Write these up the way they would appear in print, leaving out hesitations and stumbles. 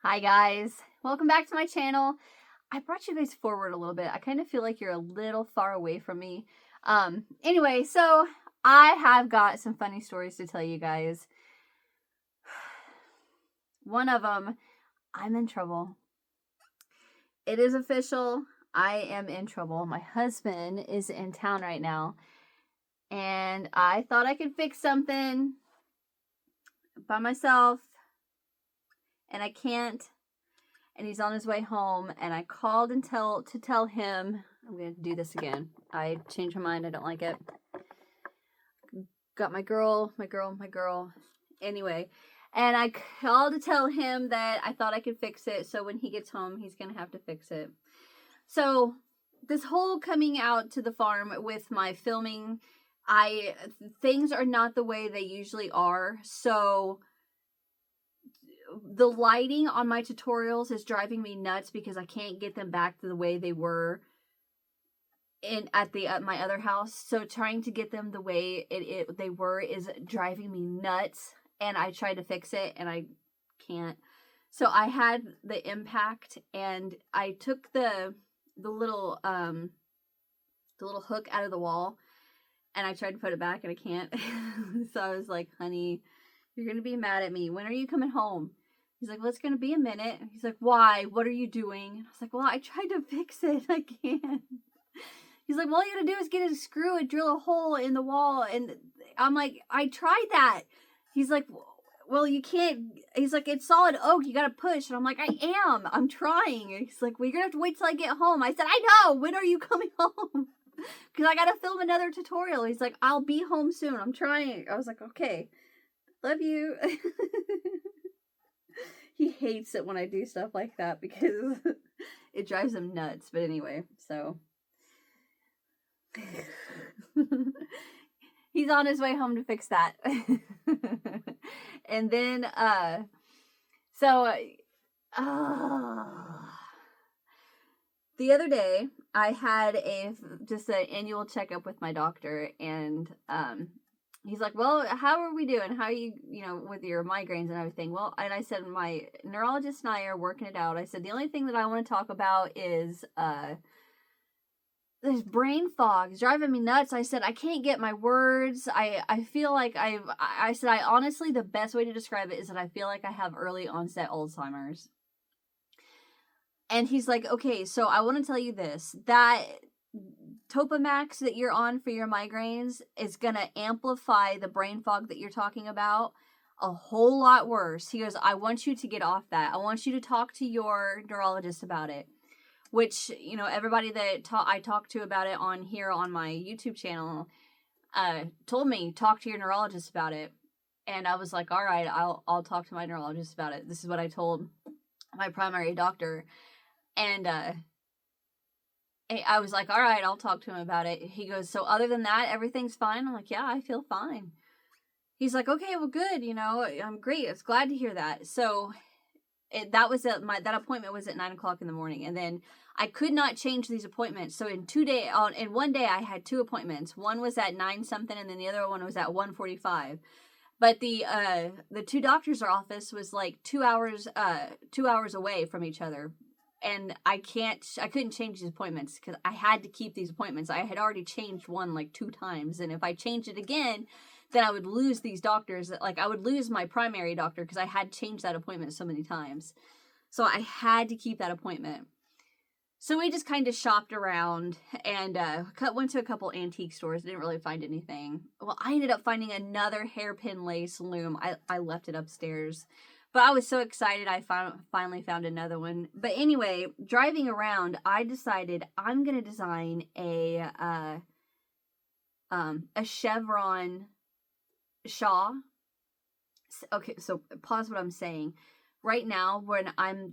Hi guys, welcome back to my channel. I brought you guys forward a little bit. I kind of feel like you're a little far away from me. Anyway, so I have got some funny stories to tell you guys. One of them, I'm in trouble. It is official. I am in trouble. My husband is in town right now, and I thought I could fix something by myself, and I can't. And he's on his way home, and I called to tell him I'm gonna do this again. I changed my mind. I don't like it. Got my girl. Anyway, and I called to tell him that I thought I could fix it. So when he gets home, he's gonna have to fix it. So this whole coming out to the farm with my filming, things are not the way they usually are. So the lighting on my tutorials is driving me nuts because I can't get them back to the way they were at my other house. So trying to get them the way they were is driving me nuts, and I tried to fix it and I can't. So I had the impact, and I took the little hook out of the wall, and I tried to put it back and I can't. So I was like, honey, you're gonna be mad at me. When are you coming home? He's like, well, it's going to be a minute. He's like, why? What are you doing? And I was like, well, I tried to fix it. I can't. He's like, well, all you got to do is get a screw and drill a hole in the wall. And I'm like, I tried that. He's like, well, you can't. He's like, it's solid oak. You got to push. And I'm like, I'm trying. And he's like, well, you're going to have to wait till I get home. I said, I know. When are you coming home? Because I got to film another tutorial. He's like, I'll be home soon. I'm trying. I was like, okay. Love you. He hates it when I do stuff like that because it drives him nuts. But anyway, so he's on his way home to fix that. And then the other day I had just an annual checkup with my doctor, and he's like, well, how are we doing? How are you, with your migraines and everything? Well, and I said, my neurologist and I are working it out. I said, the only thing that I want to talk about is this brain fog. It's driving me nuts. I said, I can't get my words. I feel like I said, I honestly, the best way to describe it is that I feel like I have early onset Alzheimer's. And he's like, okay, so I want to tell you this, that Topamax that you're on for your migraines is going to amplify the brain fog that you're talking about a whole lot worse. He goes, I want you to get off that. I want you to talk to your neurologist about it. Which, everybody that I talked to about it on here on my YouTube channel told me, talk to your neurologist about it. And I was like, all right, I'll talk to my neurologist about it. This is what I told my primary doctor. And I was like, all right, I'll talk to him about it. He goes, so other than that, everything's fine? I'm like, yeah, I feel fine. He's like, okay, well, good. I'm great. It's glad to hear that. So that appointment was at 9:00 in the morning. And then I could not change these appointments. So in one day I had two appointments. One was at 9 something, and then the other one was at 1:45. But the two doctors' office was like 2 hours away from each other. And I couldn't change these appointments because I had to keep these appointments. I had already changed one like 2 times. And if I changed it again, then I would lose these doctors. Like, I would lose my primary doctor because I had changed that appointment so many times. So I had to keep that appointment. So we just kind of shopped around and went to a couple antique stores. Didn't really find anything. Well, I ended up finding another hairpin lace loom. I left it upstairs. But I was so excited I finally found another one. But anyway, driving around, I decided I'm going to design a chevron shawl. Okay, so pause what I'm saying. Right now, when I'm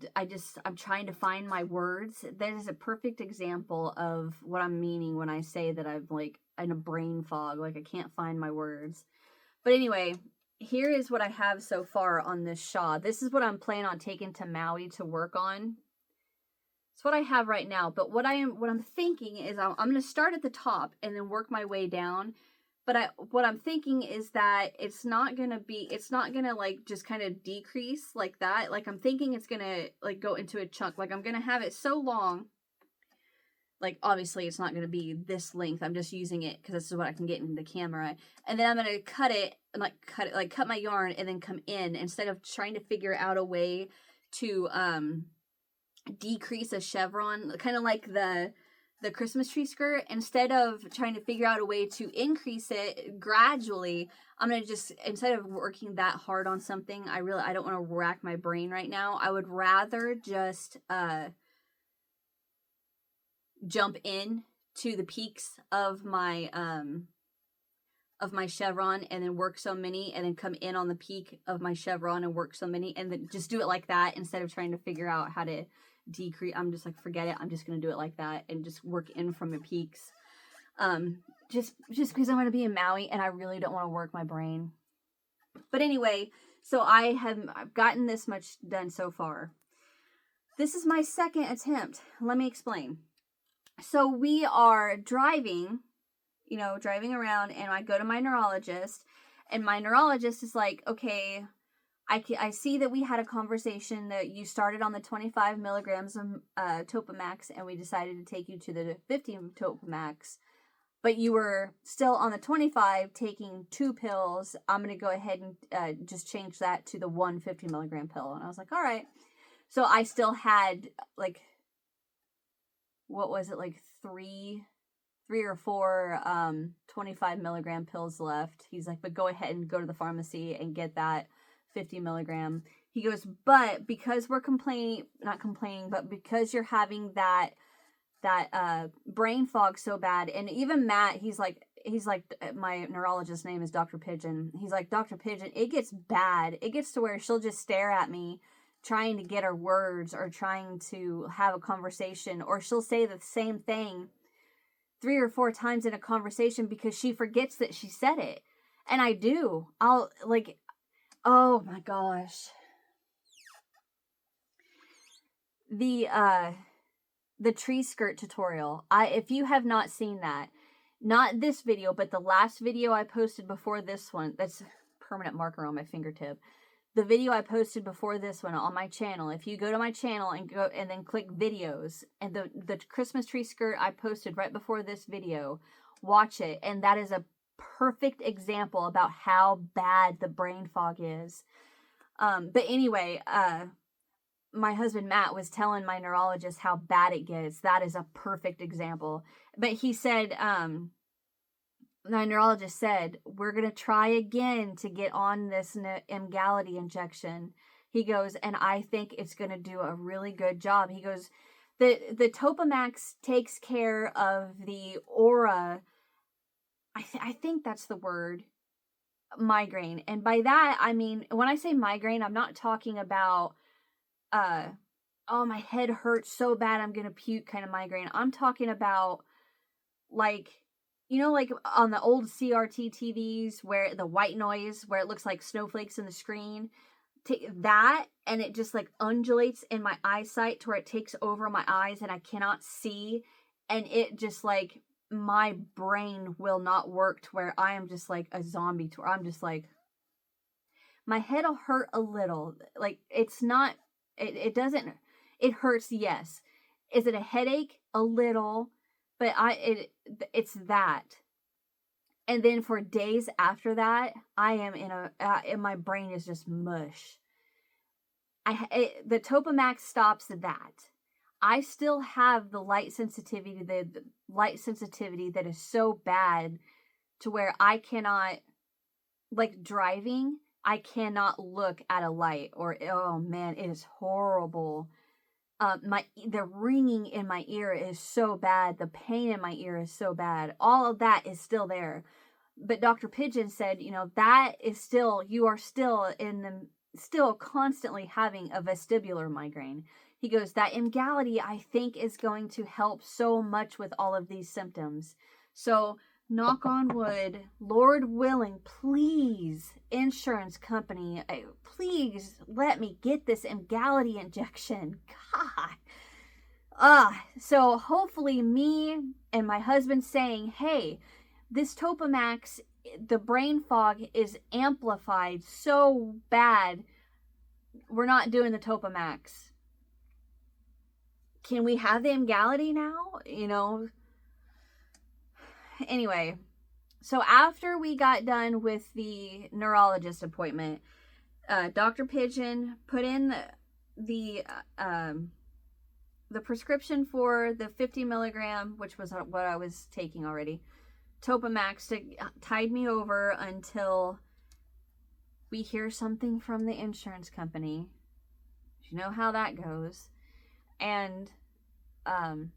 trying to find my words, that is a perfect example of what I'm meaning when I say that I'm like in a brain fog, like I can't find my words. But anyway, here is what I have so far on this shawl. This is what I'm planning on taking to Maui to work on. It's what I have right now. But what I'm thinking is I'm going to start at the top and then work my way down. But what I'm thinking is that it's not gonna like just kind of decrease like that. Like I'm thinking it's gonna like go into a chunk. Like I'm gonna have it so long. Like obviously it's not gonna be this length. I'm just using it because this is what I can get in the camera. And then I'm gonna cut it and cut my yarn and then come in instead of trying to figure out a way to decrease a chevron, kind of like the Christmas tree skirt. Instead of trying to figure out a way to increase it gradually, I'm gonna just, instead of working that hard on something, I don't want to rack my brain right now. I would rather just jump in to the peaks of my chevron and then work so many, and then come in on the peak of my chevron and work so many, and then just do it like that instead of trying to figure out how to decrease. I'm just like, forget it, I'm just gonna do it like that and just work in from the peaks, just because I'm gonna be in Maui and I really don't want to work my brain. But anyway, so I've gotten this much done so far. This is my second attempt. Let me explain. So we are driving around, and I go to my neurologist, and my neurologist is like, okay, I see that we had a conversation that you started on the 25 milligrams of Topamax, and we decided to take you to the 50 Topamax, but you were still on the 25 taking 2 pills. I'm going to go ahead and just change that to the 150 milligram pill. And I was like, all right. So I still had like, what was it, like three or four 25 milligram pills left. He's like, but go ahead and go to the pharmacy and get that 50 milligram. He goes, but because we're not complaining, but because you're having that brain fog so bad. And even Matt, he's like, my neurologist's name is Dr. Pigeon. He's like, Dr. Pigeon, it gets bad. It gets to where she'll just stare at me trying to get her words or trying to have a conversation, or she'll say the same thing 3 or 4 times in a conversation because she forgets that she said it. And I do. I'll like, oh my gosh. The tree skirt tutorial. If you have not seen that, not this video, but the last video I posted before this one, that's a permanent marker on my fingertip. The video I posted before this one on my channel, if you go to my channel and go and then click videos, and the Christmas tree skirt I posted right before this video, watch it. And that is a perfect example about how bad the brain fog is. But anyway, my husband Matt was telling my neurologist how bad it gets. That is a perfect example. But he said, my neurologist said, we're going to try again to get on this Emgality injection. He goes, and I think it's going to do a really good job. He goes, the Topamax takes care of the aura. I think that's the word, migraine. And by that, I mean, when I say migraine, I'm not talking about, oh, my head hurts so bad I'm going to puke kind of migraine. I'm talking about like, you know, like on the old CRT TVs where the white noise, where it looks like snowflakes in the screen, that, and it just like undulates in my eyesight to where it takes over my eyes and I cannot see. And it just like, my brain will not work to where I am just like a zombie, to where I'm just like, my head will hurt a little. Like it's not, it doesn't, it hurts. Yes. Is it a headache? A little. But it's that. And then for days after that, I am and my brain is just mush. The Topamax stops that. I still have the light sensitivity that is so bad to where I cannot, like driving, I cannot look at a light, or, oh man, it is horrible. The ringing in my ear is so bad. The pain in my ear is so bad. All of that is still there. But Dr. Pigeon said, you know, that is still, you are still still constantly having a vestibular migraine. He goes, that Emgality, I think, is going to help so much with all of these symptoms. So, knock on wood, Lord willing, please, insurance company, please let me get this Emgality injection. God. So hopefully me and my husband saying, hey, this Topamax the brain fog is amplified so bad. We're not doing the Topamax. Can we have the Emgality now? You know? Anyway, so after we got done with the neurologist appointment, Dr. Pigeon put in the prescription for the 50 milligram, which was what I was taking already, Topamax, to tide me over until we hear something from the insurance company. You know how that goes. And to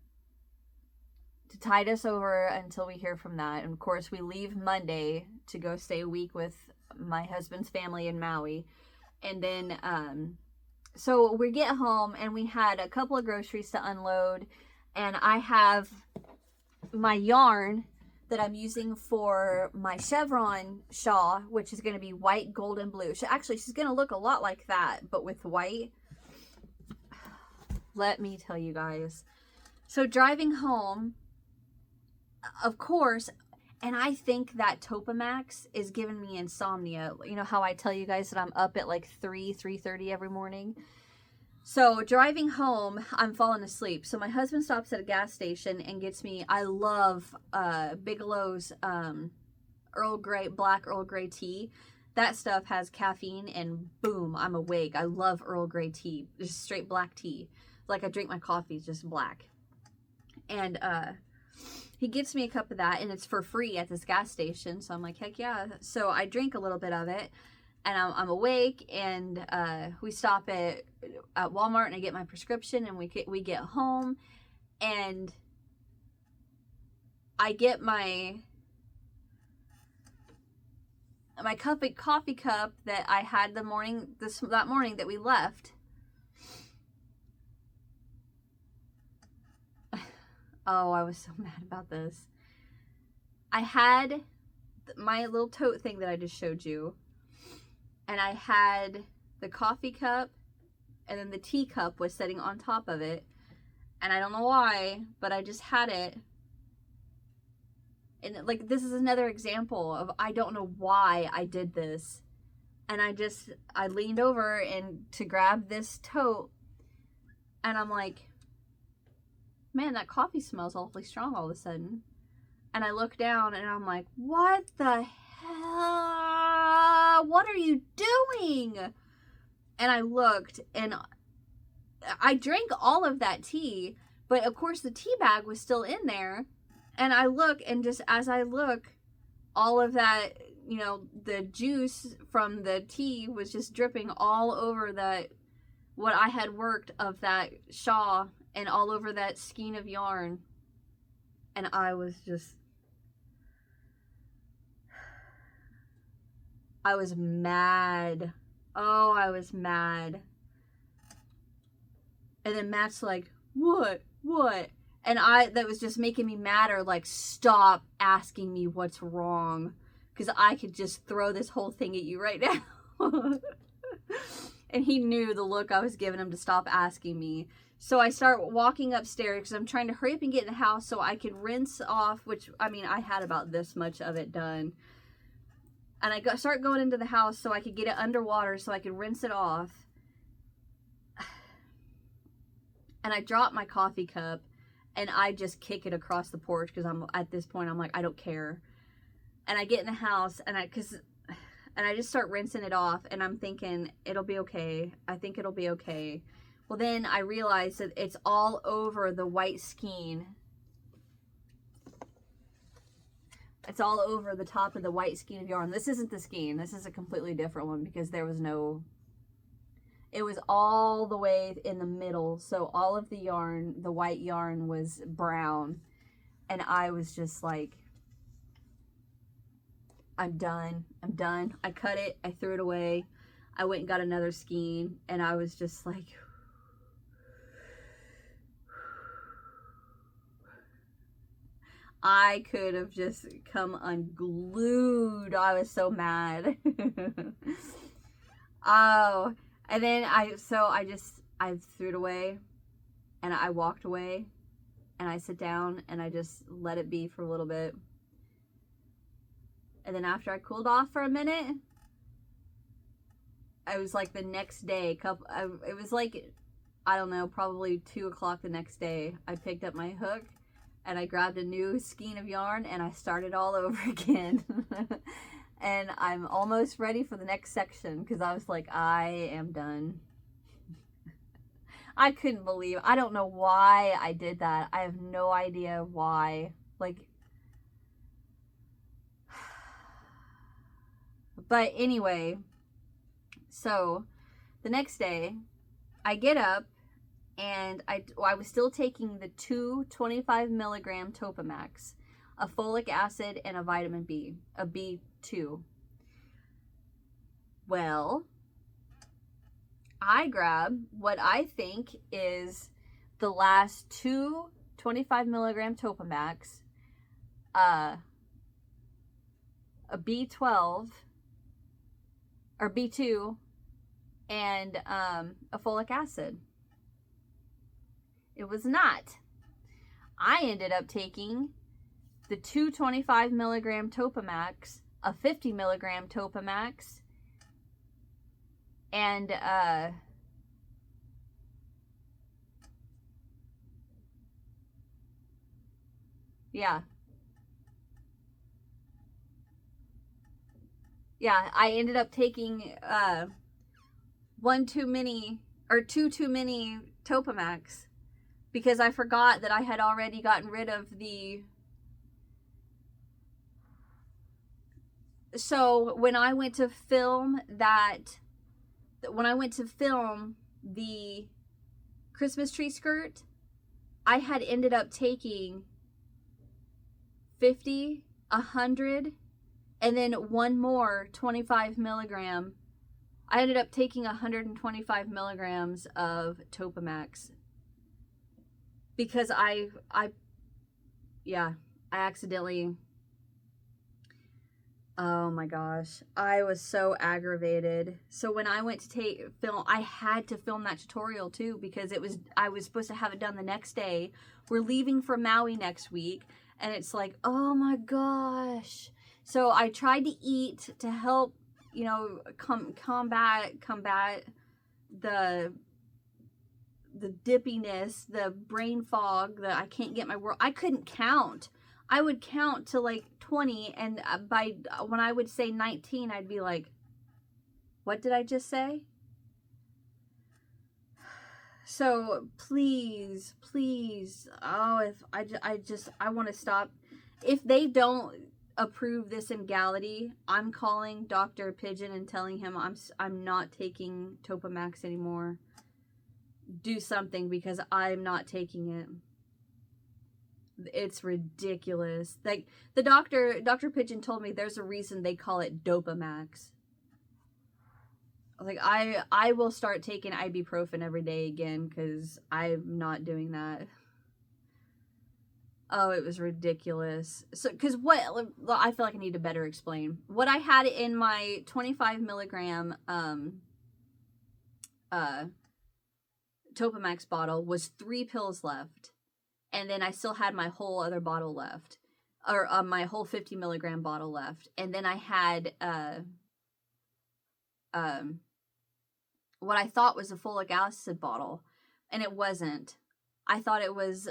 tide us over until we hear from that. And of course, we leave Monday to go stay a week with my husband's family in Maui. And then, so we get home and we had a couple of groceries to unload. And I have my yarn that I'm using for my chevron shawl, which is going to be white, gold, and blue. Actually, she's going to look a lot like that, but with white. Let me tell you guys. So driving home, of course, and I think that Topamax is giving me insomnia. You know how I tell you guys that I'm up at like 3:30 every morning? So driving home, I'm falling asleep. So my husband stops at a gas station and gets me, I love Bigelow's black Earl Grey tea. That stuff has caffeine and boom, I'm awake. I love Earl Grey tea, just straight black tea. Like I drink my coffee, it's just black. And he gets me a cup of that and it's for free at this gas station. So I'm like, heck yeah. So I drink a little bit of it and I'm awake, and we stop at Walmart and I get my prescription, and we get home and I get my coffee cup that I had that morning that we left. Oh, I was so mad about this. I had my little tote thing that I just showed you, and I had the coffee cup, and then the tea cup was sitting on top of it, and I don't know why, but I just had it. And like, this is another example of I don't know why I did this. And I leaned over and to grab this tote, and I'm like, man, that coffee smells awfully strong all of a sudden. And I look down and I'm like, what the hell? What are you doing? And I looked and I drank all of that tea, but of course the tea bag was still in there. And I look, and just as I look, all of that, you know, the juice from the tea was just dripping all over what I had worked of that shawl, and all over that skein of yarn. And I was mad. Oh, I was mad. And then Matt's like, what? And that was just making me madder. Like, stop asking me what's wrong, because I could just throw this whole thing at you right now. And he knew the look I was giving him to stop asking me. So I start walking upstairs because I'm trying to hurry up and get in the house so I could rinse off, which, I mean, I had about this much of it done. And I start going into the house so I could get it underwater so I could rinse it off. And I drop my coffee cup and I just kick it across the porch because at this point I'm like, I don't care. And I get in the house and I just start rinsing it off, and I'm thinking, it'll be okay. I think it'll be okay. Well, then I realized that it's all over the white skein. It's all over the top of the white skein of yarn. This isn't the skein. This is a completely different one because there was no... It was all the way in the middle. So all of the yarn, the white yarn, was brown. And I was just like, I'm done. I cut it. I threw it away. I went and got another skein. And I was just like... I could have just come unglued. I was so mad. Oh, and then I threw it away, and I walked away, and I sit down and I just let it be for a little bit. And then after I cooled off for a minute, I was like the next day, it was like, I don't know, probably 2 o'clock the next day, I picked up my hook and I grabbed a new skein of yarn and I started all over again. And I'm almost ready for the next section because I was like, I am done. I couldn't believe, I don't know why I did that. I have no idea why. Like, but anyway, so the next day I get up and I was still taking the 225 milligram Topamax, a folic acid, and a vitamin B, a B2. Well, I grab what I think is the last 225 milligram Topamax, a B12 or B2, and a folic acid. It was not. I ended up taking the 225 milligram Topamax, a 50 milligram Topamax, and yeah, I ended up taking two too many Topamax because I forgot that I had already gotten rid of the. So when I went to film the Christmas tree skirt, I had ended up taking 50, 100, and then one more 25 milligram. I ended up taking 125 milligrams of Topamax because I accidentally. Oh my gosh, I was so aggravated. So when I went to film, I had to film that tutorial too because I was supposed to have it done the next day. We're leaving for Maui next week, and it's like, oh my gosh. So I tried to eat to help, combat the dippiness, the brain fog, that I can't get my word. I couldn't count. I would count to like 20, and when I would say 19, I'd be like, what did I just say? So please, if I want to stop. If they don't approve this in Gality, I'm calling Dr. Pigeon and telling him I'm not taking Topamax anymore. Do something because I'm not taking it. It's ridiculous. Like Dr. Pigeon told me there's a reason they call it Dopamax. Like I will start taking ibuprofen every day again because I'm not doing that. Oh, it was ridiculous. So, because I feel like I need to better explain. What I had in my 25 milligram Topamax bottle was 3 pills left. And then I still had my whole other bottle left. Or my whole 50 milligram bottle left. And then I had what I thought was a folic acid bottle. And it wasn't. I thought it was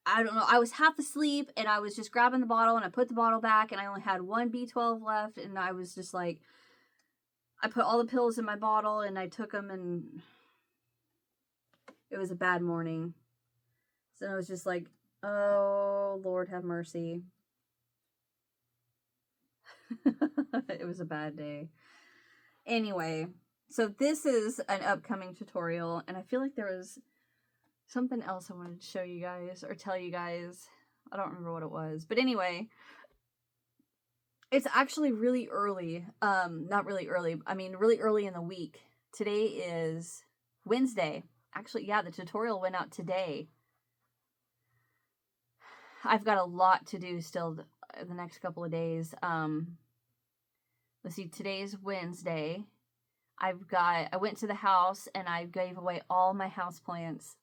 I don't know. I was half asleep and I was just grabbing the bottle and I put the bottle back and I only had one B12 left and I was just like, I put all the pills in my bottle and I took them and it was a bad morning. So I was just like, oh, Lord have mercy. It was a bad day. Anyway, so this is an upcoming tutorial and I feel like there was something else I wanted to show you guys or tell you guys. I don't remember what it was. But anyway, it's actually really early. Not really early. I mean, really early in the week. Today is Wednesday. Actually, yeah, the tutorial went out today. I've got a lot to do still the next couple of days. Let's see, today's Wednesday. I went to the house and I gave away all my houseplants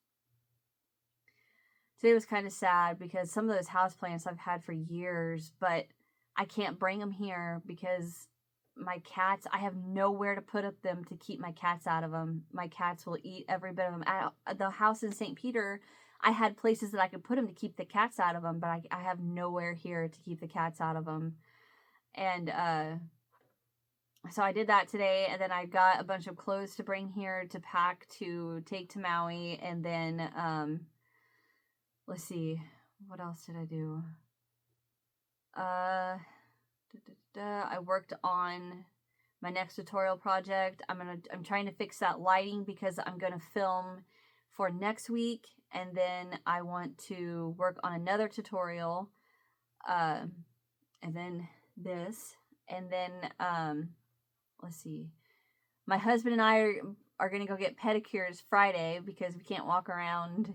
today was kind of sad because some of those houseplants I've had for years, but I can't bring them here because my cats, I have nowhere to put up them to keep my cats out of them. My cats will eat every bit of them. At the house in St. Peter, I had places that I could put them to keep the cats out of them, but I have nowhere here to keep the cats out of them. And so I did that today, and then I got a bunch of clothes to bring here to pack to take to Maui, and then let's see, what else did I do? I worked on my next tutorial project. I'm trying to fix that lighting because I'm gonna film for next week, and then I want to work on another tutorial, and then this, and then let's see. My husband and I are gonna go get pedicures Friday because we can't walk around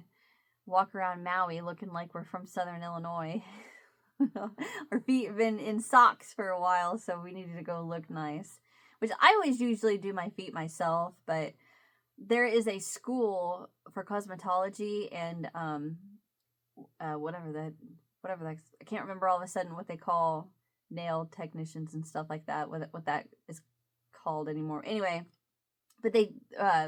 Maui looking like we're from Southern Illinois. Our feet have been in socks for a while, so we needed to go look nice. Which I always usually do my feet myself, but there is a school for cosmetology and whatever that I can't remember all of a sudden what they call nail technicians and stuff like that. What that is called anymore. Anyway, but they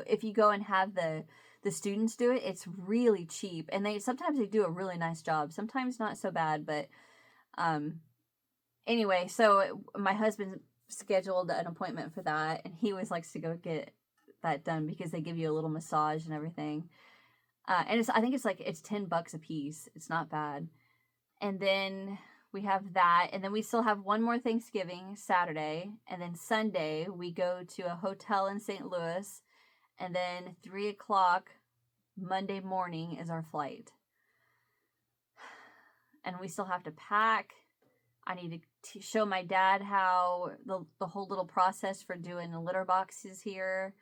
if you go and have the students do it, it's really cheap, and sometimes they do a really nice job. Sometimes not so bad, but anyway, so my husband scheduled an appointment for that, and he always likes to go get that done because they give you a little massage and everything. And I think it's $10 a piece. It's not bad. And then we have that, and then we still have one more Thanksgiving Saturday, and then Sunday we go to a hotel in St. Louis, and then 3:00 Monday morning is our flight. And we still have to pack. I need to show my dad how the whole little process for doing the litter boxes here.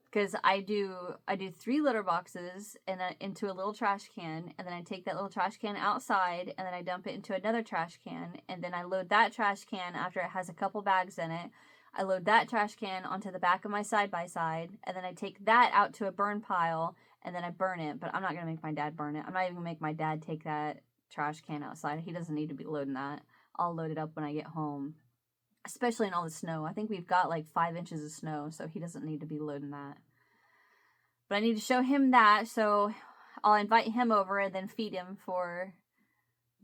Because I do 3 litter boxes and then into a little trash can, and then I take that little trash can outside, and then I dump it into another trash can, and then I load that trash can after it has a couple bags in it. I load that trash can onto the back of my side-by-side, and then I take that out to a burn pile, and then I burn it. But I'm not going to make my dad burn it. I'm not even going to make my dad take that trash can outside. He doesn't need to be loading that. I'll load it up when I get home, especially in all the snow. I think we've got 5 inches of snow, so he doesn't need to be loading that. But I need to show him that, so I'll invite him over and then feed him for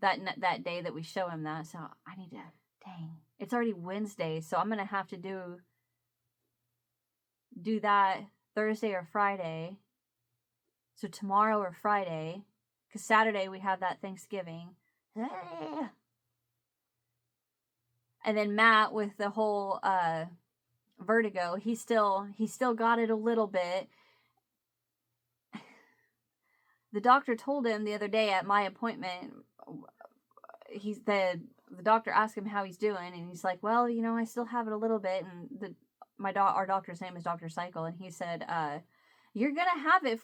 that day that we show him that. So I need to, dang, it's already Wednesday, so I'm going to have to do that Thursday or Friday. So tomorrow or Friday, because Saturday we have that Thanksgiving. And then Matt, with the whole vertigo, he still got it a little bit. The doctor told him the other day at my appointment, the doctor asked him how he's doing, and he's like, well, I still have it a little bit. And our doctor's name is Dr. Cycle, and he said, you're going to have it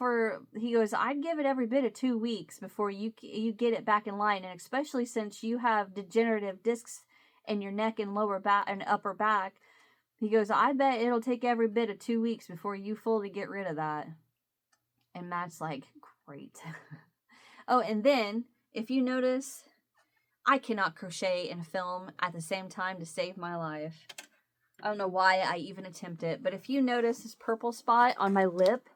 he goes, I'd give it every bit of 2 weeks before you get it back in line. And especially since you have degenerative discs in your neck and lower back and upper back, he goes, I bet it'll take every bit of 2 weeks before you fully get rid of that. And Matt's like, great. Oh, and then if you notice, I cannot crochet and film at the same time to save my life. I don't know why I even attempt it, but if you notice this purple spot on my lip,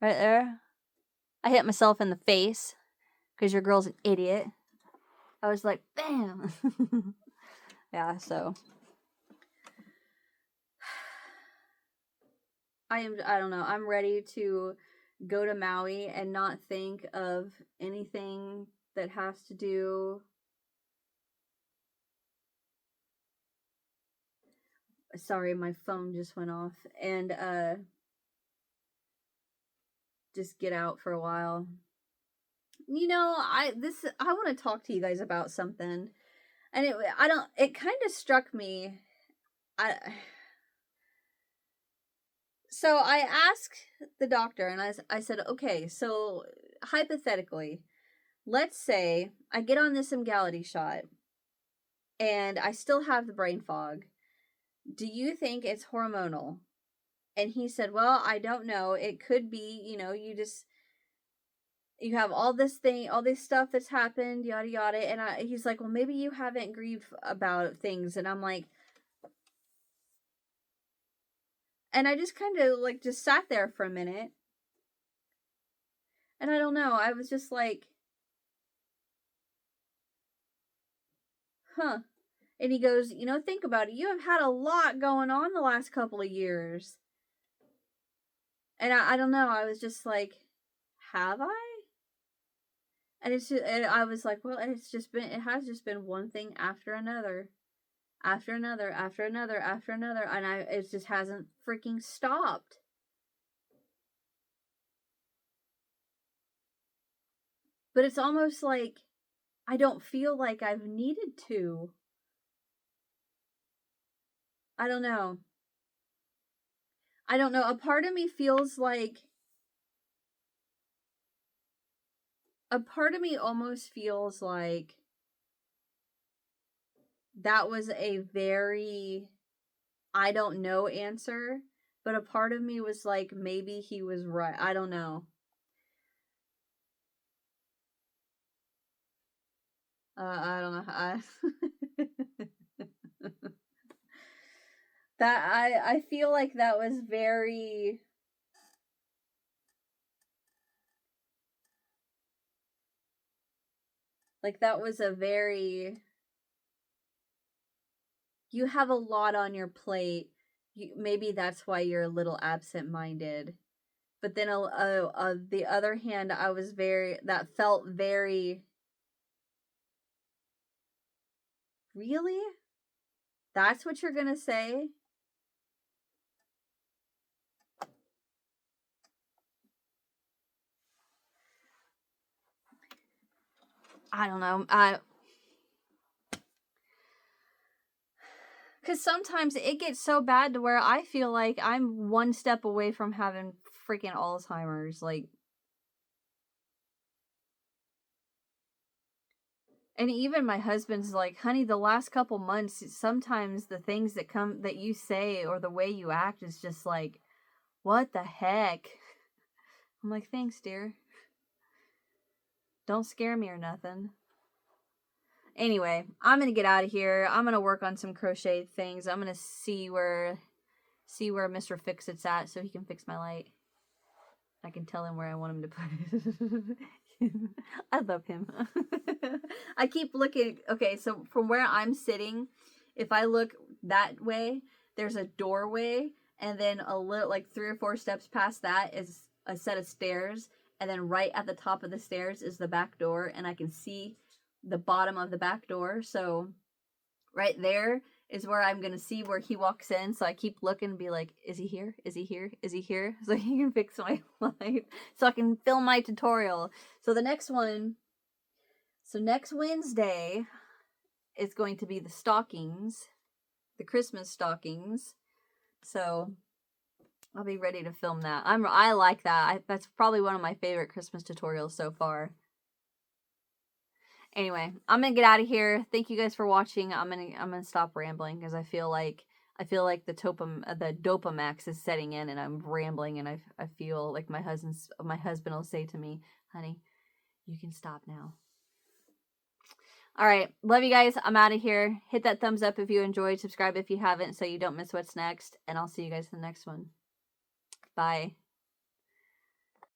right there, I hit myself in the face because your girl's an idiot. I was like, bam. Yeah, so I don't know. I'm ready to go to Maui and not think of anything that has to do. Sorry, my phone just went off. And just get out for a while. I want to talk to you guys about something. And it kind of struck me. So I asked the doctor, and I said, okay, so hypothetically, let's say I get on this Emgality shot and I still have the brain fog. Do you think it's hormonal? And he said, well, I don't know. It could be, you have all this thing, all this stuff that's happened, yada yada. And he's like, well, maybe you haven't grieved about things. And I'm like, and I just kind of like just sat there for a minute. And I don't know, I was just like, huh. And he goes, think about it. You have had a lot going on the last couple of years. And I don't know. I was just like, have I? And I was like, well, it has just been one thing after another, after another, after another, after another. And it just hasn't freaking stopped. But it's almost like I don't feel like I've needed to. I don't know. A part of me feels like, a part of me almost feels like that was a very I don't know answer, but a part of me was like, maybe he was right. I don't know. I don't know. I feel like that was very, like that was a very, you have a lot on your plate. Maybe that's why you're a little absent-minded. But then the other hand, that felt very, really? That's what you're gonna say? I don't know. Because sometimes it gets so bad to where I feel like I'm one step away from having freaking Alzheimer's. Like, and even my husband's like, honey, the last couple months, sometimes the things that you say or the way you act is just like, what the heck? I'm like, thanks, dear. Don't scare me or nothing. Anyway, I'm gonna get out of here. I'm gonna work on some crochet things. I'm gonna see where Mr. Fix-It's at so he can fix my light. I can tell him where I want him to put it. I love him. I keep looking. Okay, so from where I'm sitting, if I look that way, there's a doorway, and then a little, like 3 or 4 steps past that is a set of stairs, and then right at the top of the stairs is the back door, and I can see the bottom of the back door. So right there is where I'm gonna see where he walks in. So I keep looking and be like, is he here? Is he here? Is he here? So he can fix my light. So I can film my tutorial. So next Wednesday is going to be the stockings, the Christmas stockings. So I'll be ready to film that. I like that. That's probably one of my favorite Christmas tutorials so far. Anyway, I'm gonna get out of here. Thank you guys for watching. I'm gonna stop rambling because I feel like the Dopamax is setting in, and I'm rambling, and I feel like my husband will say to me, "Honey, you can stop now." All right, love you guys. I'm out of here. Hit that thumbs up if you enjoyed. Subscribe if you haven't, so you don't miss what's next. And I'll see you guys in the next one. Bye.